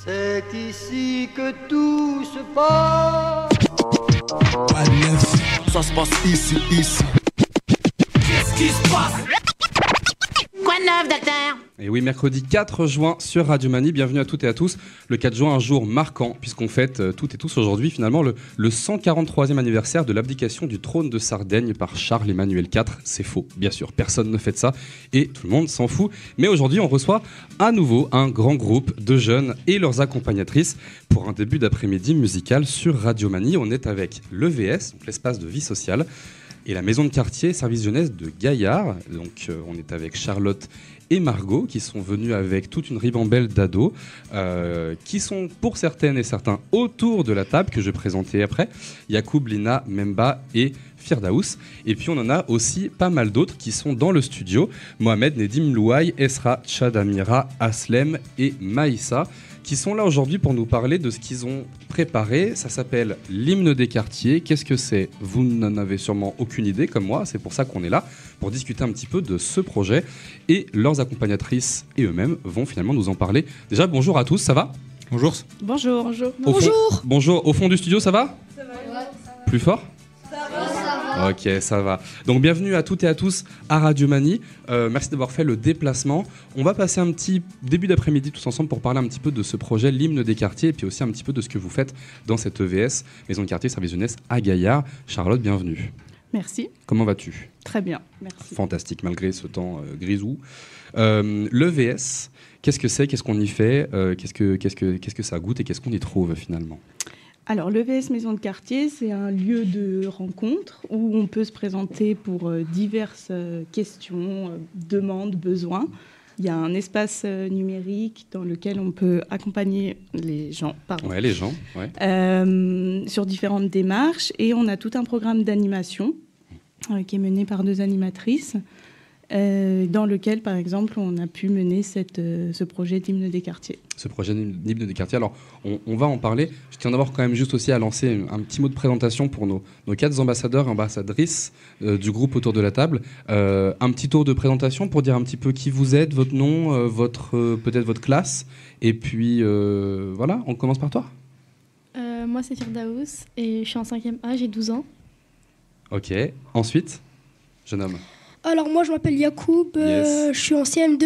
C'est ici que tout se passe. Pas de neuf, ça se passe ici. Qu'est-ce qui se passe? Quoi de neuf, docteur? Et oui, mercredi 4 juin sur Radio Mani, bienvenue à toutes et à tous. Le 4 juin, un jour marquant, puisqu'on fête toutes et tous aujourd'hui finalement le 143e anniversaire de l'abdication du trône de Sardaigne par Charles-Emmanuel IV. C'est faux, bien sûr, personne ne fête ça et tout le monde s'en fout. Mais aujourd'hui, on reçoit à nouveau un grand groupe de jeunes et leurs accompagnatrices pour un début d'après-midi musical sur Radio Mani. On est avec l'EVS, donc l'espace de vie sociale, et la maison de quartier service jeunesse de Gaillard. Donc on est avec Charlotte et Margot qui sont venus avec toute une ribambelle d'ados qui sont pour certaines et certains autour de la table que je vais présenter après. Yacoub, Lina, Memba et Firdaous. Et puis on en a aussi pas mal d'autres qui sont dans le studio. Mohamed, Nedim, Louaï, Esra, Chad, Amira, Aslem et Maïssa qui sont là aujourd'hui pour nous parler de ce qu'ils ont préparé. Ça s'appelle l'hymne des quartiers. Qu'est-ce que c'est? Vous n'en avez sûrement aucune idée comme moi. C'est pour ça qu'on est là, pour discuter un petit peu de ce projet. Et leurs accompagnatrices et eux-mêmes vont finalement nous en parler. Déjà, bonjour à tous, ça va? Bonjour. Bonjour. Bonjour. Bonjour. Au fond du studio, ça va? Ça va. Plus fort? Ok, ça va. Donc bienvenue à toutes et à tous à Radio Mani. Merci d'avoir fait le déplacement. On va passer un petit début d'après-midi tous ensemble pour parler un petit peu de ce projet, l'hymne des quartiers, et puis aussi un petit peu de ce que vous faites dans cette EVS, Maison de quartier service jeunesse à Gaillard. Charlotte, bienvenue. Merci. Comment vas-tu? Très bien, merci. Fantastique, malgré ce temps grisou. L'EVS, qu'est-ce que c'est? Qu'est-ce qu'on y fait? Qu'est-ce que ça goûte et qu'est-ce qu'on y trouve finalement? Alors, l'EVS Maison de quartier, c'est un lieu de rencontre où on peut se présenter pour diverses questions, demandes, besoins. Il y a un espace numérique dans lequel on peut accompagner les gens, sur différentes démarches. Et on a tout un programme d'animation qui est mené par 2 animatrices, dans lequel, par exemple, on a pu mener ce projet d'hymne des quartiers. Ce projet d'hymne des quartiers, alors on va en parler. Je tiens d'abord quand même juste aussi à lancer un petit mot de présentation pour nos 4 ambassadeurs et ambassadrices du groupe autour de la table. Un petit tour de présentation pour dire un petit peu qui vous êtes, votre nom, peut-être votre classe. Et puis voilà, on commence par toi. Moi c'est Firdaous et je suis en 5e A, j'ai 12 ans. Ok, ensuite, jeune homme. Alors moi je m'appelle Yacoub, Yes. je suis en CM2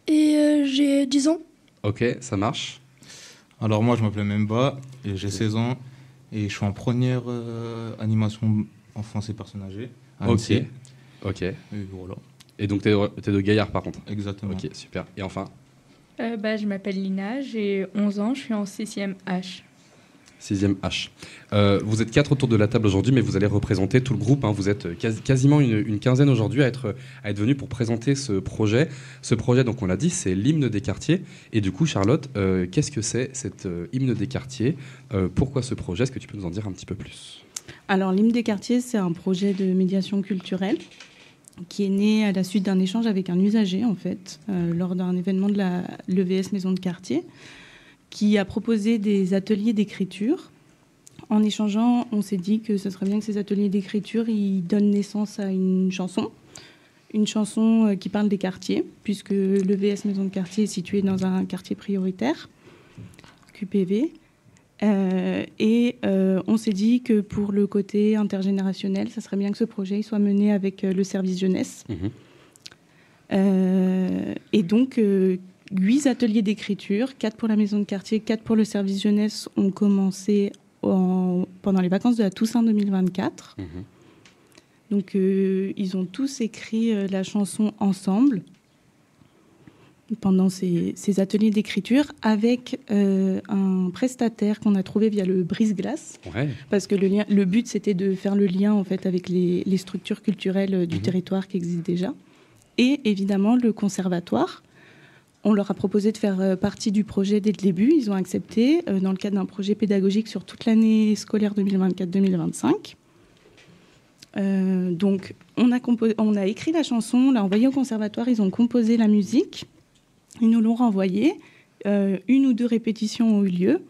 et j'ai 10 ans. Ok, ça marche. Alors moi je m'appelle Memba et j'ai 16 ans et je suis en première animation enfance et personnes âgées. à Annecy. Ok. Et voilà. Et donc t'es de Gaillard par contre. Exactement. Ok, super. Et enfin, Je m'appelle Lina, j'ai 11 ans, je suis en 6e H. 6e H. Vous êtes 4 autour de la table aujourd'hui, mais vous allez représenter tout le groupe. Hein. Vous êtes quasiment une quinzaine aujourd'hui à être venus pour présenter ce projet. Ce projet, donc on l'a dit, c'est l'hymne des quartiers. Et du coup, Charlotte, qu'est-ce que c'est cet hymne des quartiers? Pourquoi ce projet? Est-ce que tu peux nous en dire un petit peu plus? Alors, l'hymne des quartiers, c'est un projet de médiation culturelle qui est né à la suite d'un échange avec un usager, en fait, lors d'un événement de l'EVS Maison de quartier, qui a proposé des ateliers d'écriture. En échangeant, on s'est dit que ce serait bien que ces ateliers d'écriture ils donnent naissance à une chanson qui parle des quartiers, puisque l'EVS Maison de quartier est situé dans un quartier prioritaire, QPV. On s'est dit que pour le côté intergénérationnel, ça serait bien que ce projet soit mené avec le service jeunesse. Et donc, 8 ateliers d'écriture, 4 pour la maison de quartier, 4 pour le service jeunesse, ont commencé pendant les vacances de la Toussaint 2024. Donc, ils ont tous écrit la chanson ensemble pendant ces ateliers d'écriture avec un prestataire qu'on a trouvé via le Brise-Glace. Ouais. Parce que le but, c'était de faire le lien en fait, avec les structures culturelles du territoire qui existent déjà. Et évidemment, le conservatoire. On leur a proposé de faire partie du projet dès le début. Ils ont accepté dans le cadre d'un projet pédagogique sur toute l'année scolaire 2024-2025. Donc, on a écrit la chanson, on l'a envoyée au conservatoire, ils ont composé la musique, ils nous l'ont renvoyée. 1 ou 2 répétitions ont eu lieu.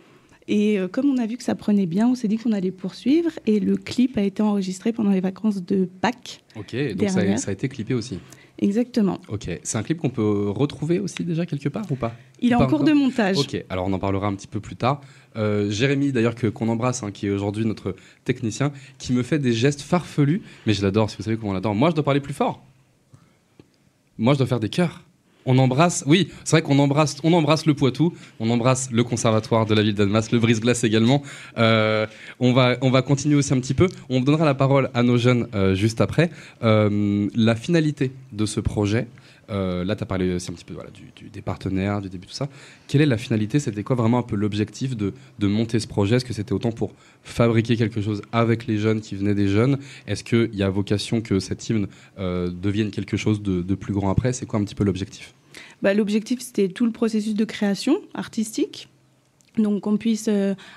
Et comme on a vu que ça prenait bien, on s'est dit qu'on allait poursuivre. Et le clip a été enregistré pendant les vacances de Pâques. Ok, donc ça a été clippé aussi. Exactement. Ok, c'est un clip qu'on peut retrouver aussi déjà quelque part ou pas? Il est Pas en cours encore de montage. Ok, alors on en parlera un petit peu plus tard. Jérémy, d'ailleurs, qu'on embrasse, hein, qui est aujourd'hui notre technicien, qui me fait des gestes farfelus, mais je l'adore, si vous savez comment on l'adore. Moi, je dois parler plus fort. Moi, je dois faire des cœurs. On embrasse, oui, c'est vrai qu'on embrasse le Poitou, on embrasse le conservatoire de la ville d'Annemasse, le Brise-Glace également. On va continuer aussi un petit peu. On donnera la parole à nos jeunes juste après. La finalité de ce projet, là, tu as parlé aussi un petit peu des partenaires, du début, tout ça. Quelle est la finalité? C'était quoi vraiment un peu l'objectif de monter ce projet? Est-ce que c'était autant pour fabriquer quelque chose avec les jeunes qui venaient des jeunes? Est-ce qu'il y a vocation que cet hymne devienne quelque chose de plus grand après? C'est quoi un petit peu l'objectif? L'objectif, c'était tout le processus de création artistique. Donc, qu'on puisse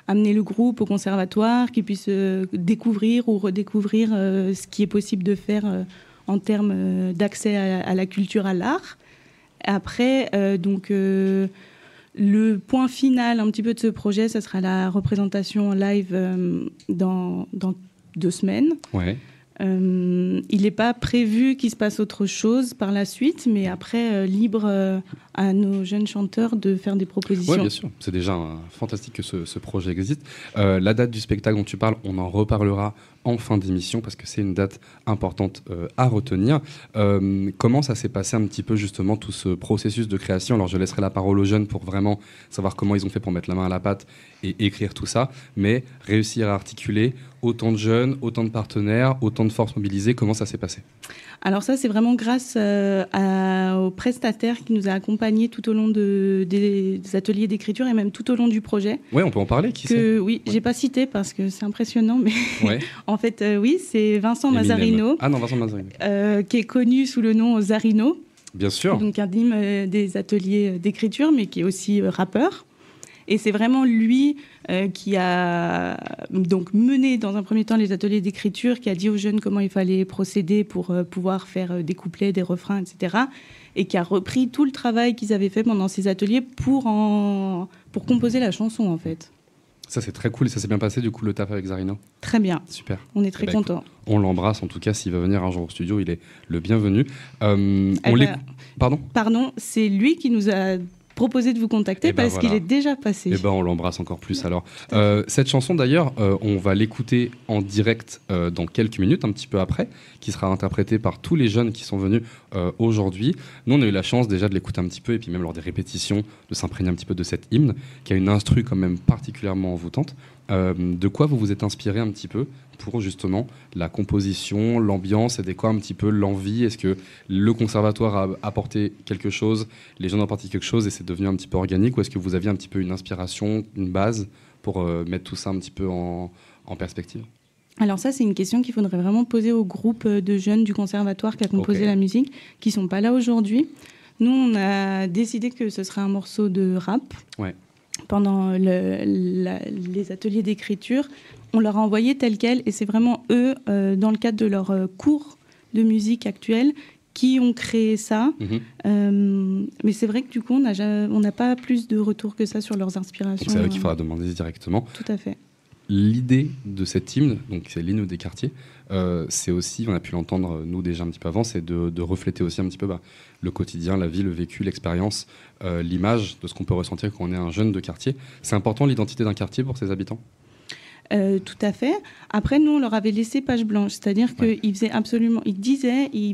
amener le groupe au conservatoire, qu'ils puissent découvrir ou redécouvrir ce qui est possible de faire en termes d'accès à la culture, à l'art. Après, le point final un petit peu de ce projet, ça sera la représentation live dans 2 semaines. Ouais. Il n'est pas prévu qu'il se passe autre chose par la suite, mais après, libre à nos jeunes chanteurs de faire des propositions. Oui, bien sûr. C'est déjà fantastique que ce projet existe. La date du spectacle dont tu parles, on en reparlera en fin d'émission parce que c'est une date importante à retenir. Comment ça s'est passé un petit peu justement tout ce processus de création? Alors je laisserai la parole aux jeunes pour vraiment savoir comment ils ont fait pour mettre la main à la pâte et écrire tout ça, mais réussir à articuler autant de jeunes, autant de partenaires, autant de forces mobilisées, comment ça s'est passé? Alors ça, c'est vraiment grâce au prestataire qui nous a accompagnés tout au long des ateliers d'écriture et même tout au long du projet. Oui, on peut en parler, qui c'est? Oui, j'ai pas cité parce que c'est impressionnant, mais ouais. En fait, oui, c'est Vincent Mazzarino. Ah non, Vincent Mazzarino. Qui est connu sous le nom Zarino. Bien sûr. Donc un hymne des ateliers d'écriture, mais qui est aussi rappeur. Et c'est vraiment lui qui a donc mené dans un premier temps les ateliers d'écriture, qui a dit aux jeunes comment il fallait procéder pour pouvoir faire des couplets, des refrains, etc. Et qui a repris tout le travail qu'ils avaient fait pendant ces ateliers pour composer la chanson, en fait. Ça, c'est très cool et ça s'est bien passé, du coup, le taf avec Zarino? Très bien. Super. On est très contents. On l'embrasse, en tout cas, s'il va venir un jour au studio, il est le bienvenu. Pardon, c'est lui qui nous a proposé de vous contacter parce qu'il est déjà passé. On l'embrasse encore plus alors. Cette chanson d'ailleurs, on va l'écouter en direct dans quelques minutes, un petit peu après, qui sera interprétée par tous les jeunes qui sont venus aujourd'hui. Nous, on a eu la chance déjà de l'écouter un petit peu et puis même lors des répétitions, de s'imprégner un petit peu de cette hymne, qui a une instru quand même particulièrement envoûtante. De quoi vous vous êtes inspiré un petit peu pour justement la composition, l'ambiance, et quoi un petit peu l'envie? Est-ce que le conservatoire a apporté quelque chose, les gens ont apporté quelque chose et c'est devenu un petit peu organique, ou est-ce que vous aviez un petit peu une inspiration, une base pour mettre tout ça un petit peu en perspective? Alors ça, c'est une question qu'il faudrait vraiment poser au groupe de jeunes du conservatoire qui a composé la musique, qui ne sont pas là aujourd'hui. Nous, on a décidé que ce serait un morceau de rap. Ouais. Pendant les ateliers d'écriture, on leur a envoyé tel quel, et c'est vraiment eux, dans le cadre de leur cours de musique actuel, qui ont créé ça. Mais c'est vrai que du coup, on n'a pas plus de retour que ça sur leurs inspirations. Donc c'est à eux qu'il faudra demander directement. Tout à fait. L'idée de cet hymne, donc c'est l'hymne des quartiers, c'est aussi, on a pu l'entendre nous déjà un petit peu avant, c'est de refléter aussi un petit peu le quotidien, la vie, le vécu, l'expérience, l'image de ce qu'on peut ressentir quand on est un jeune de quartier. C'est important l'identité d'un quartier pour ses habitants? Tout à fait. Après, nous, on leur avait laissé page blanche, c'est-à-dire qu'ils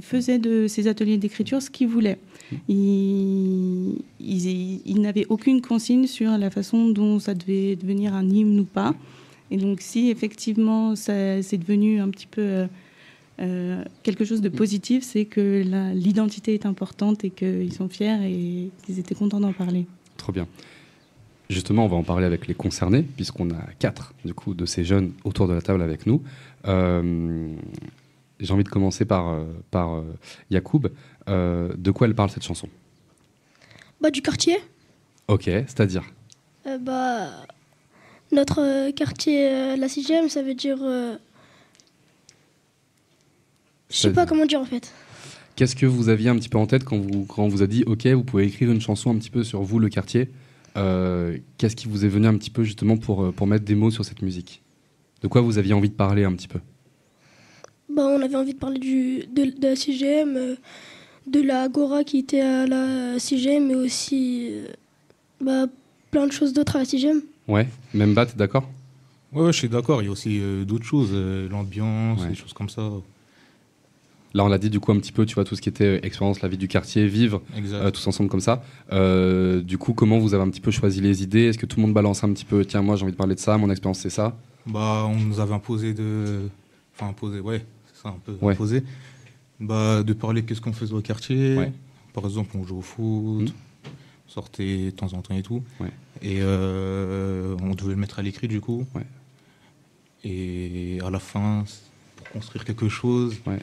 faisaient de ces ateliers d'écriture ce qu'ils voulaient. Ils n'avaient aucune consigne sur la façon dont ça devait devenir un hymne ou pas. Et donc, si effectivement, c'est devenu un petit peu quelque chose de positif, c'est que l'identité est importante et qu'ils sont fiers et qu'ils étaient contents d'en parler. Trop bien. Justement, on va en parler avec les concernés, puisqu'on a 4 du coup, de ces jeunes autour de la table avec nous. J'ai envie de commencer par Yacoub. De quoi elle parle, cette chanson? Du quartier. Ok, c'est-à-dire notre quartier, la 6e, ça veut dire... je sais pas comment dire en fait. Qu'est-ce que vous aviez un petit peu en tête quand on vous a dit « Ok, vous pouvez écrire une chanson un petit peu sur vous, le quartier ». Qu'est-ce qui vous est venu un petit peu justement pour mettre des mots sur cette musique? De quoi vous aviez envie de parler un petit peu? On avait envie de parler de la 6e, de la Agora qui était à la 6e, mais aussi plein de choses d'autres à la 6e. Ouais, Memba, t'es d'accord? Ouais, je suis d'accord. Il y a aussi d'autres choses, l'ambiance, des choses comme ça. Là, on l'a dit du coup un petit peu, tu vois, tout ce qui était expérience, la vie du quartier, vivre tous ensemble comme ça. Du coup, comment vous avez un petit peu choisi les idées? Est-ce que tout le monde balance un petit peu, tiens, moi j'ai envie de parler de ça, mon expérience c'est ça? On nous avait imposé imposé, de parler qu'est-ce qu'on faisait au quartier. Ouais. Par exemple, on joue au foot, on sortait de temps en temps et tout. Ouais. Et on devait le mettre à l'écrit du coup. Ouais. Et à la fin, pour construire quelque chose. Ouais.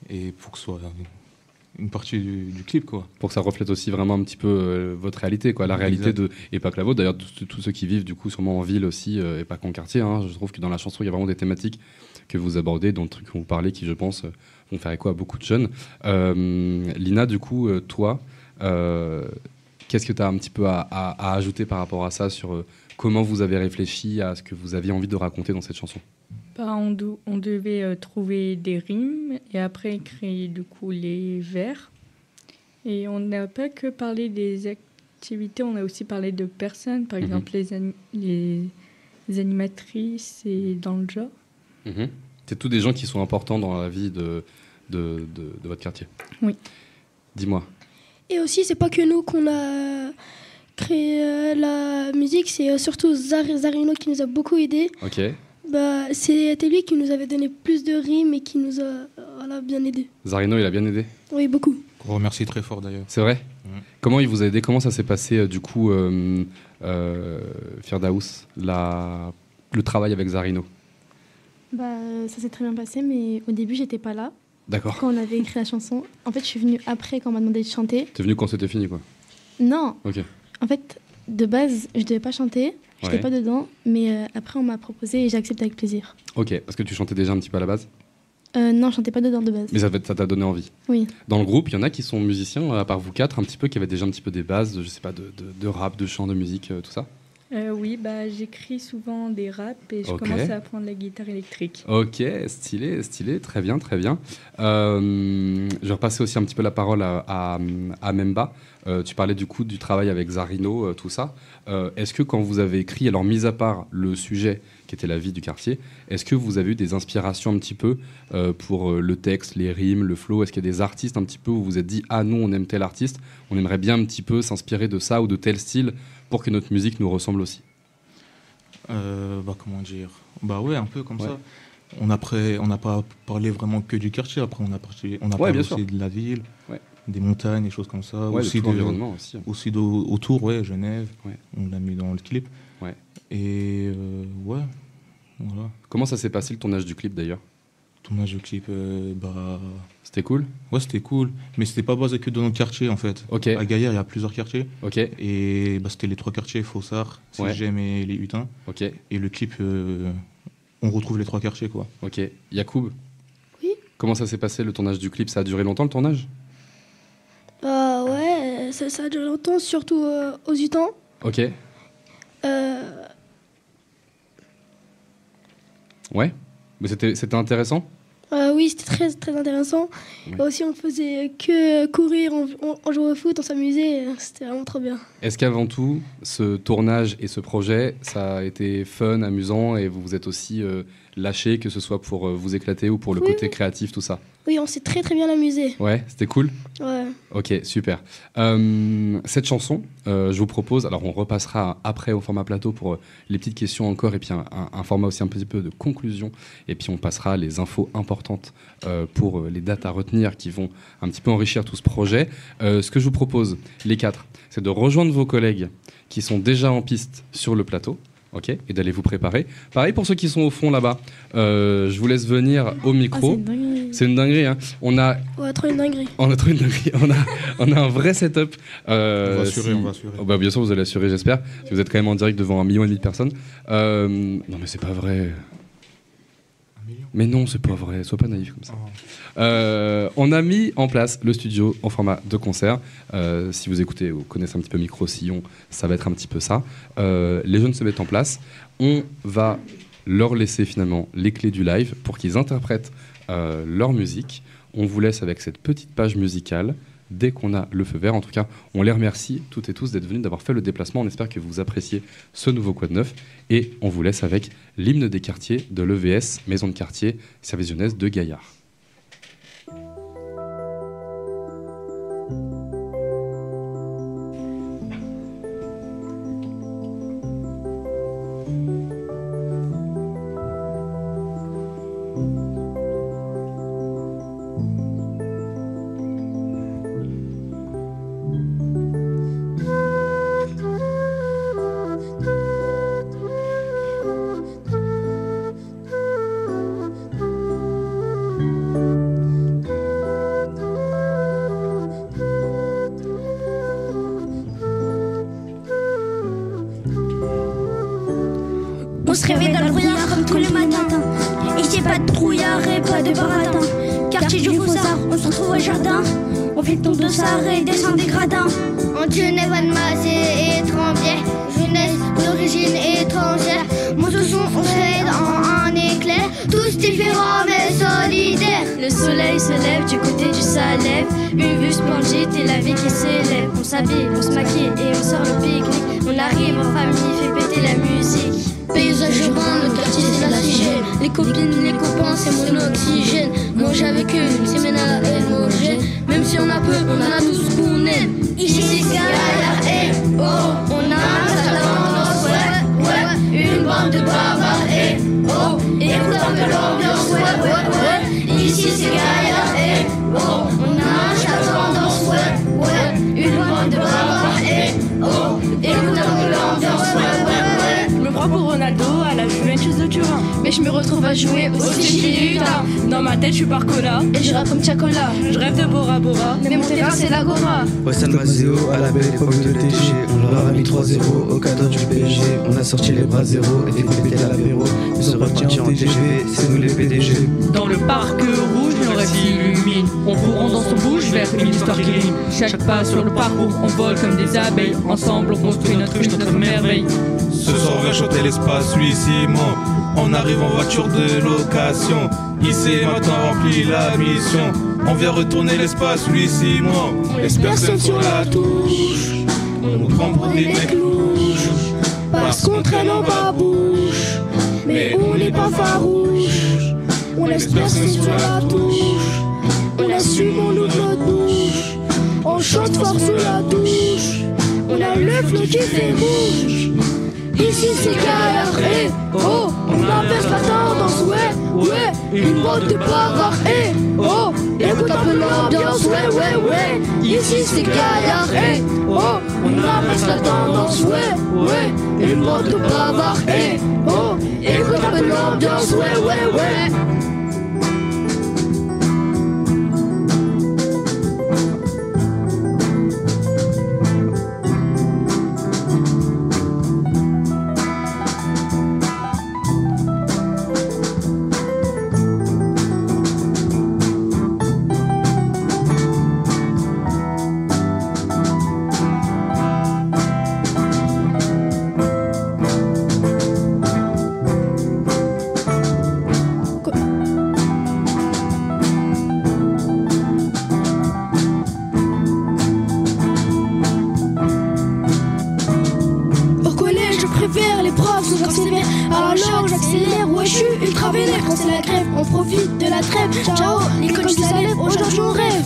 Et pour que ce soit une partie du clip, quoi. Pour que ça reflète aussi vraiment un petit peu votre réalité, quoi. La réalité et pas que la vôtre, d'ailleurs, tous ceux qui vivent du coup sûrement en ville aussi, et pas qu'en quartier. Hein. Je trouve que dans la chanson, il y a vraiment des thématiques que vous abordez, dont le truc dont vous parlez, qui, je pense, vont faire écho à beaucoup de jeunes. Lina, du coup, toi, qu'est-ce que tu as un petit peu à ajouter par rapport à ça, sur comment vous avez réfléchi à ce que vous aviez envie de raconter dans cette chanson? On devait trouver des rimes et après créer du coup les vers. Et on n'a pas que parlé des activités, on a aussi parlé de personnes, par exemple les animatrices et dans le genre. C'est tous des gens qui sont importants dans la vie de votre quartier. Oui. Dis-moi. Et aussi, c'est pas que nous qu'on a créé la musique, c'est surtout Zarino qui nous a beaucoup aidés. Ok. C'était lui qui nous avait donné plus de rimes et qui nous a bien aidés. Zarino, il a bien aidé? Oui, beaucoup. On remercie très fort d'ailleurs. C'est vrai? Comment il vous a aidé? Comment ça s'est passé du coup, Firdaous, le travail avec Zarino? Ça s'est très bien passé, mais au début, j'étais pas là. D'accord. Quand on avait écrit la chanson. En fait, je suis venue après quand on m'a demandé de chanter. T'es venue quand c'était fini, quoi? Non. Ok. En fait, de base, je devais pas chanter. J'étais pas dedans, mais après on m'a proposé et j'ai accepté avec plaisir. Ok, parce que tu chantais déjà un petit peu à la base? Non, je chantais pas dedans de base. Mais ça t'a donné envie? Oui. Dans le groupe, il y en a qui sont musiciens, à part vous quatre, un petit peu, qui avaient déjà un petit peu des bases, je sais pas, de rap, de chant, de musique, tout ça? Oui, j'écris souvent des raps et je commence à apprendre la guitare électrique. Ok, stylé, très bien. Je vais repasser aussi un petit peu la parole à Memba. Tu parlais du coup du travail avec Zarino, tout ça. Est-ce que quand vous avez écrit, alors mis à part le sujet qui était la vie du quartier, est-ce que vous avez eu des inspirations un petit peu pour le texte, les rimes, le flow? Est-ce qu'il y a des artistes un petit peu où vous vous êtes dit « Ah, nous, on aime tel artiste, on aimerait bien un petit peu s'inspirer de ça ou de tel style pour que notre musique nous ressemble aussi ». Comment dire? Ouais, un peu comme ça. On n'a pas parlé vraiment que du quartier. Après, on a parlé aussi de la ville, des montagnes, des choses comme ça. Ouais, aussi de l'environnement aussi. Aussi autour, Genève. Ouais. On l'a mis dans le clip. Ouais. Et voilà. Comment ça s'est passé le tournage du clip d'ailleurs? Le tournage du clip, c'était cool? Ouais, c'était cool. Mais c'était pas basé que dans notre quartier en fait. Okay. À Gaillard, il y a plusieurs quartiers. Okay. Et c'était les 3 quartiers, Fossard, Saint-Gem et les Hutins. Okay. Et le clip, on retrouve les 3 quartiers, quoi. Ok. Yacoub? Oui. Comment ça s'est passé le tournage du clip? Ça a duré longtemps le tournage? Ouais, ça a duré longtemps, surtout aux Hutins. Ok. Ouais. Mais c'était intéressant? Oui, c'était très, très intéressant. Ouais. Aussi, on faisait que courir, on jouait au foot, on s'amusait. C'était vraiment trop bien. Est-ce qu'avant tout, ce tournage et ce projet, ça a été fun, amusant et vous vous êtes aussi lâché, que ce soit pour vous éclater ou pour le côté créatif, tout ça? Oui, on s'est très très bien amusé. Ouais, c'était cool? Ouais. Ok, super. Cette chanson, je vous propose, alors on repassera après au format plateau pour les petites questions encore et puis un format aussi un petit peu de conclusion et puis on passera les infos importantes pour les dates à retenir qui vont un petit peu enrichir tout ce projet. Ce que je vous propose, les 4, c'est de rejoindre vos collègues qui sont déjà en piste sur le plateau. Ok, et d'aller vous préparer. Pareil pour ceux qui sont au fond là-bas. Je vous laisse venir au micro. C'est une dinguerie. Hein. On a trop une dinguerie. On a trop une dinguerie. On a un vrai setup. On va assurer. Bien sûr, vous allez assurer, j'espère. Si vous êtes quand même en direct devant 1,5 million de personnes. Non, mais c'est pas vrai. Mais non, c'est pas vrai. Sois pas naïf comme ça. On a mis en place le studio en format de concert. Si vous écoutez, vous connaissez un petit peu Micro-Sillon, ça va être un petit peu ça. Les jeunes se mettent en place. On va leur laisser finalement les clés du live pour qu'ils interprètent leur musique. On vous laisse avec cette petite page musicale dès qu'on a le feu vert. En tout cas, on les remercie toutes et tous d'être venus, d'avoir fait le déplacement. On espère que vous appréciez ce nouveau Quoi de Neuf. Et on vous laisse avec l'hymne des quartiers de l'EVS, Maison de quartier, service jeunesse de Gaillard. On se réveille dans le brouillard comme tous les matins. Ici pas de brouillard et pas de baratin. Quartier du Faussard, on se retrouve au jardin. On fait le tour de Sarre et descend des gradins. En Genève, Annemasse et Étrangère. Jeunesse d'origine étrangère. Mon son, on s'aide en un éclair. Tous différents mais solidaires. Le soleil se lève du côté du Salève. Une vue splendide et la vie qui s'élève. On s'habille, on se maquille et on sort le pique-nique. On arrive en famille, fait péter la musique. Paysage urbain, le quartier c'est l'oxygène. Les copines, les copains, c'est mon oxygène. Manger avec eux, c'est ménage et homogène. Même si on a peu, on a tout ce qu'on aime. Ici c'est Gaillard et oh, on a sa tendance, ouais, une bande de barbares et oh, écoute un peu l'ambiance, ouais. Ici c'est Gaillard et oh, on a sa tendance, ouais, une bande de barbares et oh, écoute un peu l'ambiance, ouais. Je me prends pour Ronaldo à la Juventus de Turin. Mais je me retrouve à jouer au City Utah. Dans ma tête je suis Barcola et je rappe comme Chacola. Je rêve de Bora Bora, mais mon terrain c'est l'Agora. Weston Mazeo à la belle époque de TG. On leur a mis 3-0 au cadre du PSG. On a sorti les bras zéro et découpé à l'apéro. Ils sont repartis en TGV, c'est nous les PDG. Dans le parc rouge, nos rêves s'illuminent. On courant dans son bouche vers une histoire qui rime. Chaque pas sur le parcours, on vole comme des abeilles. Ensemble on construit notre ruche, notre merveille. Ce soir on va chanter l'espace, lui Simon. On arrive en voiture de location. Ici et maintenant remplit la mission. On vient retourner l'espace, lui Simon. Laisse personne sur la touche. On nous prend pour des mecs louches. Parce qu'on traîne en babouche. Mais on n'est pas farouche. On laisse personne sur la touche. On assume, on ouvre notre bouche. On chante fort sous la douche. On a le flot qui fait mouche. Ici c'est Gaillard et oh, on inverse la tendance, ouais, une bande de barbares et oh, écoute un peu l'ambiance, ouais. Ici c'est Gaillard et oh, on inverse la tendance, ouais, une bande de barbares et oh, écoute un peu l'ambiance, ouais. Alors j'accélère, ouais je suis ultra vénère. Quand c'est la grève, on profite de la trêve. Ciao, l'école du Salève, aujourd'hui on rêve.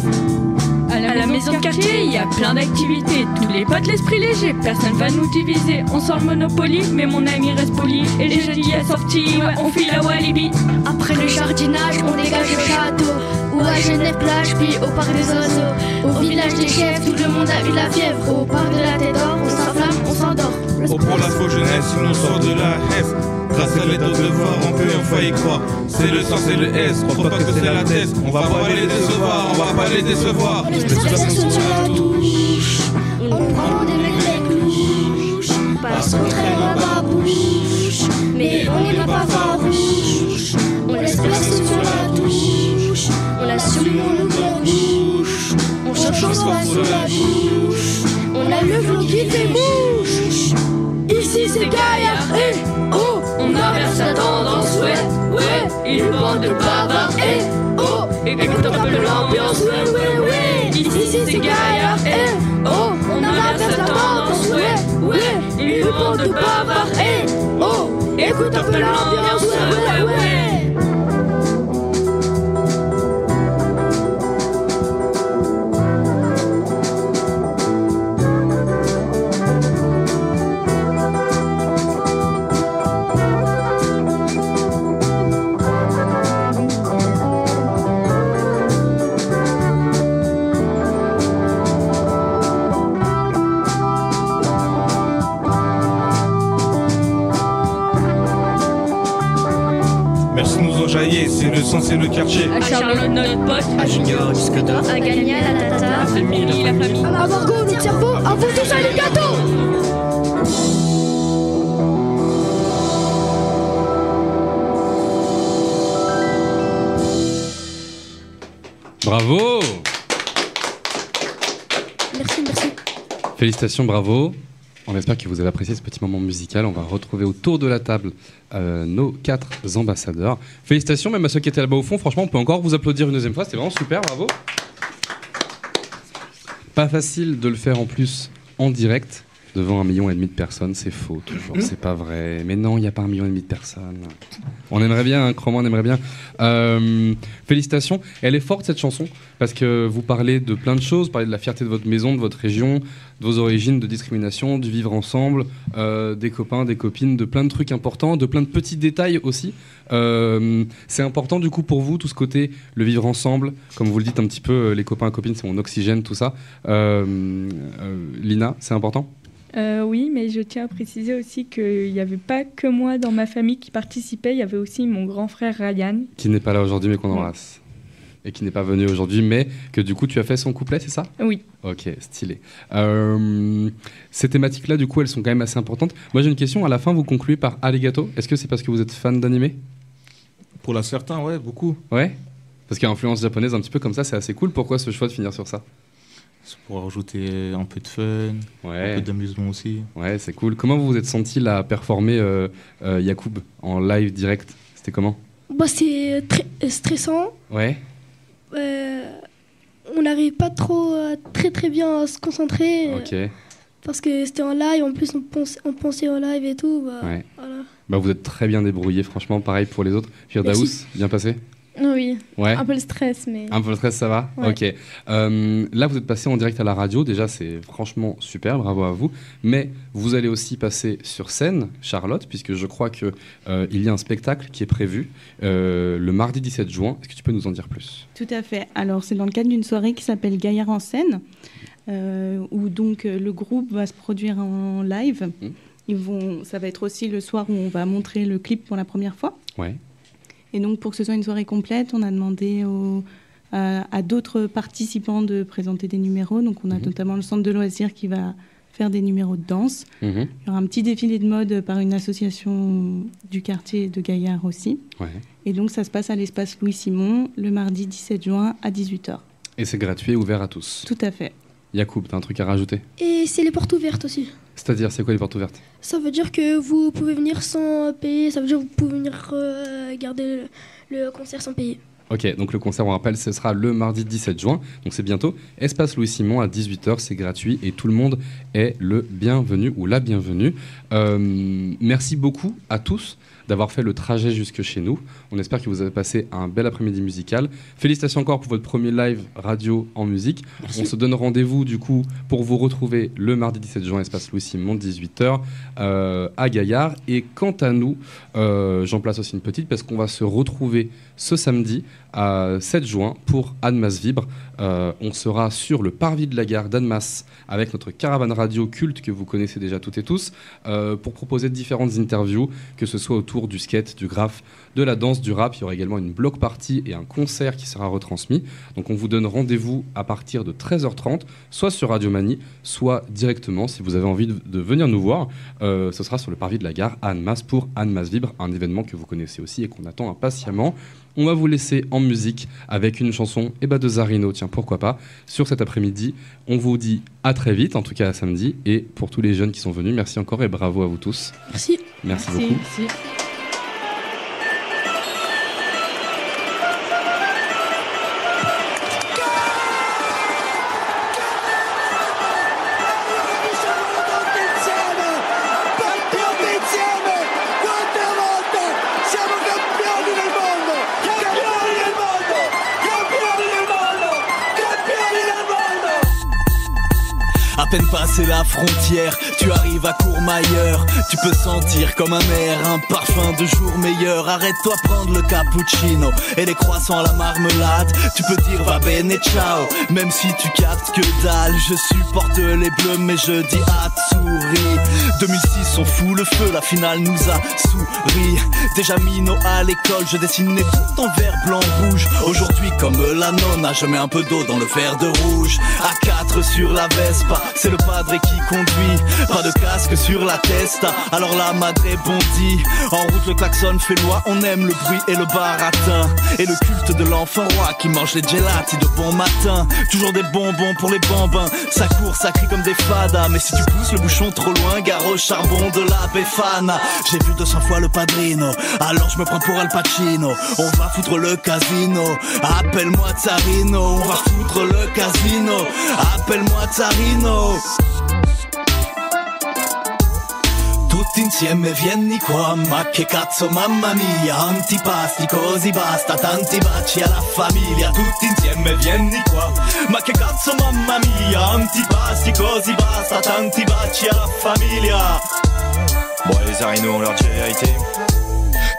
À la maison de quartier, il y a plein d'activités. Tous les potes l'esprit léger, personne va nous diviser. On sort le Monopoly, mais mon ami reste poli. Et les jeudis à sortie, ouais, on file à Walibi. Après le jardinage, on dégage le château. Ou à Genève plage, puis au parc des oiseaux. Au village des chefs, tout le monde a eu la fièvre. Au parc de la Tête d'Or, on s'enflamme, on s'endort. Oh pour la faux jeunesse, si l'on sort de la S. Grâce à l'aide aux devoirs, on peut enfin y croire. C'est le sens et le S, crois pas que c'est la thèse. On va pas les décevoir, on va pas les décevoir. On laisse personne sur la touche. On prend des mecs louches. Parce qu'on traîne en babouche. Mais on n'est pas farouche. On laisse personne sur la touche. On assume, on ouvre la bouche. On cherche en soi sur la bouche. On a le flot qui fait mouche. Ici c'est Gaillard et oh, on inverse la tendance, ouais, une bande de barbares et oh, écoute un peu l'ambiance, ouais, ouais, ouais. Ici c'est Gaillard, oh, on inverse la tendance, ouais, ouais. Une bande de bavards, oh, écoute un peu l'ambiance, ouais, ouais, ouais. C'est le sang, c'est le quartier. À Charlotte, notre pote. À Junior, jusque d'or. À Gagna, la tata. La famille. À Margot, notre cerveau. À vous tous, les gâteaux. Bravo. Merci. Félicitations, bravo. On espère que vous avez apprécié ce petit moment musical. On va retrouver autour de la table nos 4 ambassadeurs. Félicitations, même à ceux qui étaient là-bas au fond. Franchement, on peut encore vous applaudir une deuxième fois. C'était vraiment super, bravo. Pas facile de le faire en plus en direct devant 1,5 million de personnes. C'est faux, toujours. C'est pas vrai. Mais non, il n'y a pas 1,5 million de personnes. On aimerait bien, hein, crois-moi, on aimerait bien. Félicitations. Elle est forte, cette chanson, parce que vous parlez de plein de choses. Vous parlez de la fierté de votre maison, de votre région, de vos origines, de discrimination, du vivre ensemble, des copains, des copines, de plein de trucs importants, de plein de petits détails aussi. C'est important, du coup, pour vous, tout ce côté, le vivre ensemble. Comme vous le dites un petit peu, les copains, copines, c'est mon oxygène, tout ça. Lina, c'est important ? Oui, mais je tiens à préciser aussi qu'il n'y avait pas que moi dans ma famille qui participait, il y avait aussi mon grand frère Ryan. Qui n'est pas là aujourd'hui, mais qu'on embrasse. Et qui n'est pas venu aujourd'hui, mais que du coup tu as fait son couplet, c'est ça ? Oui. Ok, stylé. Ces thématiques-là, du coup, elles sont quand même assez importantes. Moi j'ai une question, à la fin vous concluez par Arigato. Est-ce que c'est parce que vous êtes fan d'animé ? Pour la certains, ouais, beaucoup. Ouais ? Parce qu'il y a influence japonaise un petit peu comme ça, c'est assez cool. Pourquoi ce choix de finir sur ça ? C'est pour rajouter un peu de fun, un peu d'amusement aussi. Ouais, c'est cool. Comment vous vous êtes senti là performer Yacoub en live direct ? C'était comment ? Bah, c'est très stressant. Ouais. On n'arrive pas trop très bien à se concentrer. Ok. Parce que c'était en live, en plus on pensait en live et tout. Bah, ouais. Voilà. Bah, vous êtes très bien débrouillé, franchement, pareil pour les autres. Firdaous, bien passé ? Oui, ouais. Un peu le stress, mais... Un peu le stress, ça va ? Ouais. Ok. Là, vous êtes passé en direct à la radio. Déjà, c'est franchement super, bravo à vous. Mais vous allez aussi passer sur scène, Charlotte, puisque je crois qu'il y a un spectacle qui est prévu le mardi 17 juin. Est-ce que tu peux nous en dire plus ? Tout à fait. Alors, c'est dans le cadre d'une soirée qui s'appelle Gaillard en scène, où donc le groupe va se produire en live. Ça va être aussi le soir où on va montrer le clip pour la première fois. Ouais. Et donc, pour que ce soit une soirée complète, on a demandé à d'autres participants de présenter des numéros. Donc, on a notamment le centre de loisirs qui va faire des numéros de danse. Il y aura un petit défilé de mode par une association du quartier de Gaillard aussi. Ouais. Et donc, ça se passe à l'espace Louis-Simon le mardi 17 juin à 18h. Et c'est gratuit et ouvert à tous. Tout à fait. Yacoub, t'as un truc à rajouter ? Et c'est les portes ouvertes aussi. C'est-à-dire, c'est quoi les portes ouvertes ? Ça veut dire que vous pouvez venir sans payer, ça veut dire que vous pouvez venir garder le concert sans payer. Ok, donc le concert, on rappelle, ce sera le mardi 17 juin, donc c'est bientôt. Espace Louis-Simon à 18h, c'est gratuit et tout le monde est le bienvenu ou la bienvenue. Merci beaucoup à tous d'avoir fait le trajet jusque chez nous. On espère que vous avez passé un bel après-midi musical. Félicitations encore pour votre premier live radio en musique. Merci. On se donne rendez-vous du coup pour vous retrouver le mardi 17 juin, espace Louis-Simon, 18h à Gaillard. Et quant à nous, j'en place aussi une petite parce qu'on va se retrouver ce samedi à 7 juin pour Annemasse Vibre. On sera sur le parvis de la gare d'Annemasse avec notre caravane radio culte que vous connaissez déjà toutes et tous pour proposer différentes interviews, que ce soit autour du skate, du graphe, de la danse, du rap. Il y aura également une block party et un concert qui sera retransmis. Donc on vous donne rendez-vous à partir de 13h30, soit sur Radio Mani, soit directement si vous avez envie de venir nous voir. Ce sera sur le parvis de la gare à Annemasse pour Annemasse Vibre, un événement que vous connaissez aussi et qu'on attend impatiemment. On va vous laisser en musique avec une chanson de Zarino, tiens, pourquoi pas, sur cet après-midi. On vous dit à très vite, en tout cas à samedi. Et pour tous les jeunes qui sont venus, merci encore et bravo à vous tous. Merci. Merci beaucoup. Merci. peine passé la frontière, tu arrives à Courmayeur. Tu peux sentir comme un air, un parfum de jour meilleur. Arrête-toi prendre le cappuccino et les croissants à la marmelade. Tu peux dire va bene ciao, même si tu captes que dalle. Je supporte les bleus mais je dis Hatsuri. 2006 on fout le feu, la finale nous a souri. Déjà minot à l'école, je dessinais tout en vert, blanc, rouge. Aujourd'hui comme la nonna, je mets un peu d'eau dans le verre de rouge. A4 sur la Vespa, c'est le padre qui conduit. Pas de casque sur la testa, alors la madre bondit. En route le klaxon fait loi, on aime le bruit et le baratin. Et le culte de l'enfant roi qui mange les gelati de bon matin. Toujours des bonbons pour les bambins, ça court, ça crie comme des fadas. Mais si tu pousses le bouchon trop loin, gare au charbon de la Befana. J'ai vu 200 fois le Padrino, alors je me prends pour Al Pacino. On va foutre le casino, appelle-moi Tsarino. On va foutre le casino, appelle-moi Tsarino. Tutti insieme vieni qua, ma che cazzo mamma mia. Antipasti così basta, tanti baci alla famiglia. Tutti insieme vieni qua, ma che cazzo mamma mia. Antipasti così basta, tanti baci alla famiglia. Bon les Arinos ont leur dit la vérité.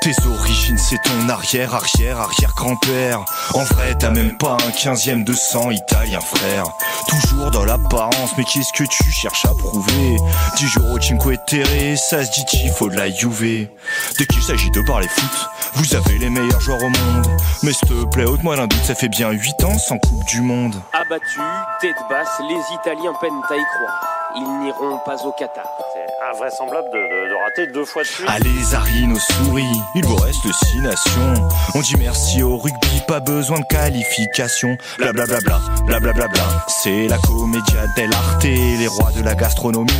Tes origines c'est ton arrière-arrière-arrière-grand-père. En vrai t'as même pas un 15e de sang italien frère. Toujours dans l'apparence mais qu'est-ce que tu cherches à prouver? 10 jours au Cinque Terre, ça se dit tifo de la Juve. Dès qu'il s'agit de parler foot, vous avez les meilleurs joueurs au monde. Mais s'il te plaît, ôte-moi d'un doute, ça fait bien 8 ans sans Coupe du Monde. Abattu, tête basse, les Italiens peinent à y croire. Ils n'iront pas au Qatar. C'est invraisemblable de rater 2 fois de suite. Allez Arinos souris, il vous reste 6 nations. On dit merci au rugby, pas besoin de qualification. Blablabla, blablabla, c'est la commedia dell'arte, les rois de la gastronomie.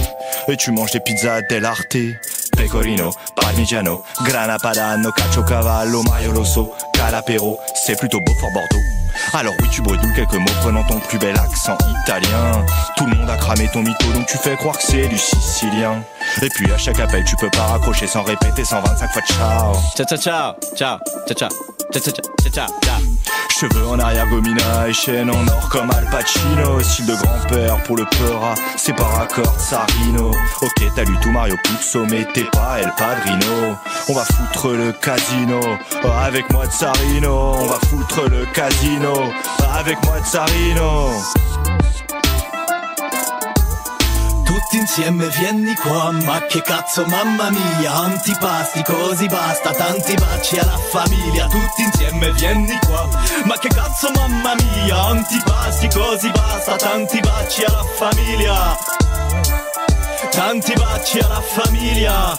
Et tu manges des pizzas dell'arte. Pecorino, parmigiano, grana padano, caciocavallo, maio rosso, calapero, c'est plutôt beau fort Bordeaux. Alors oui tu bredouilles quelques mots prenant ton plus bel accent italien. Tout le monde a cramé ton mytho donc tu fais croire que c'est du sicilien. Et puis à chaque appel tu peux pas raccrocher sans répéter 125 fois ciao. Ciao ciao ciao, ciao ciao ciao, ciao ciao ciao ciao. Cheveux en arrière gomina et chaîne en or comme Al Pacino. Style de grand-père pour le peura, c'est par accord Tsarino. Ok t'as lu tout Mario Puzo mais t'es pas El Padrino. On va foutre le casino, avec moi Tsarino. On va foutre le casino, avec moi Tsarino. Tutti insieme vieni qua, ma che cazzo mamma mia. Antipasti così basta, tanti baci alla famiglia. Tutti insieme vieni qua, ma che cazzo mamma mia. Antipasti così basta, tanti baci alla famiglia. Tanti baci alla famiglia.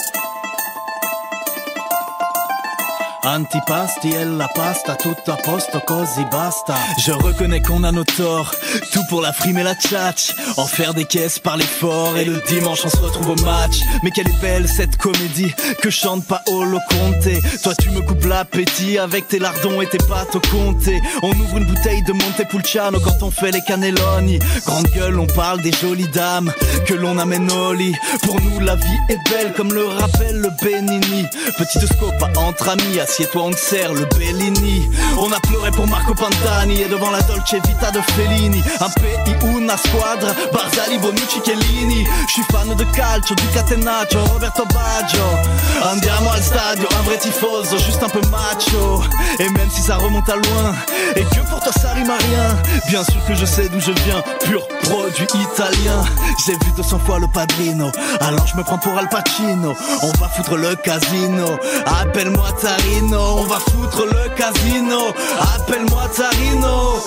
Antipasti et la pasta, tout à posto così basta. Je reconnais qu'on a nos torts, tout pour la frime et la tchatch. En faire des caisses par l'effort et le dimanche on se retrouve au match. Mais quelle est belle cette comédie que chante Paolo Conte. Toi tu me coupes l'appétit avec tes lardons et tes pâtes au comté. On ouvre une bouteille de Montepulciano quand on fait les cannelloni. Grande gueule on parle des jolies dames que l'on amène au lit. Pour nous la vie est belle comme le rappelle le Benini. Petite scopa entre amis, assieds-toi, on te sert le Bellini. On a pleuré pour Marco Pantani et devant la Dolce Vita de Fellini. Un pays, una squadra, Barzali, Bonucci, Chiellini. Je suis fan de calcio, du catenaccio, Roberto Baggio. Andiamo al stadio, un vrai tifoso, juste un peu macho. Et même si ça remonte à loin, et que pour toi ça rime à rien, bien sûr que je sais d'où je viens, pur produit italien. J'ai vu 200 fois le Padrino, alors je me prends pour Al Pacino. On va foutre le casino, appelle-moi Tsarino. On va foutre le casino, appelle-moi Tsarino.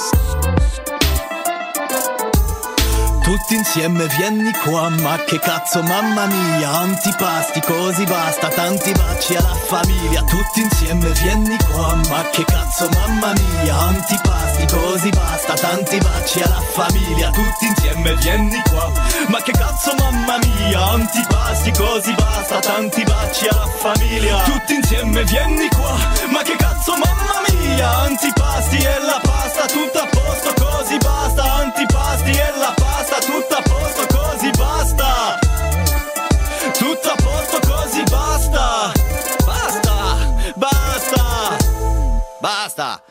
Tutti insieme vieni qua, ma che cazzo mamma mia. Antipasti così basta, tanti baci alla famiglia. Tutti insieme vieni qua, ma che cazzo mamma mia. Antipasti così basta, tanti baci alla famiglia. Tutti insieme vieni qua, ma che cazzo mamma mia. Antipasti così basta, tanti baci alla famiglia. Tutti insieme vieni qua, ma che cazzo mamma mia. Antipasti e la pasta, tutto a posto così basta. Antipasti e la pasta, tutto a posto così basta. Tutto a posto così basta. Basta, basta, basta.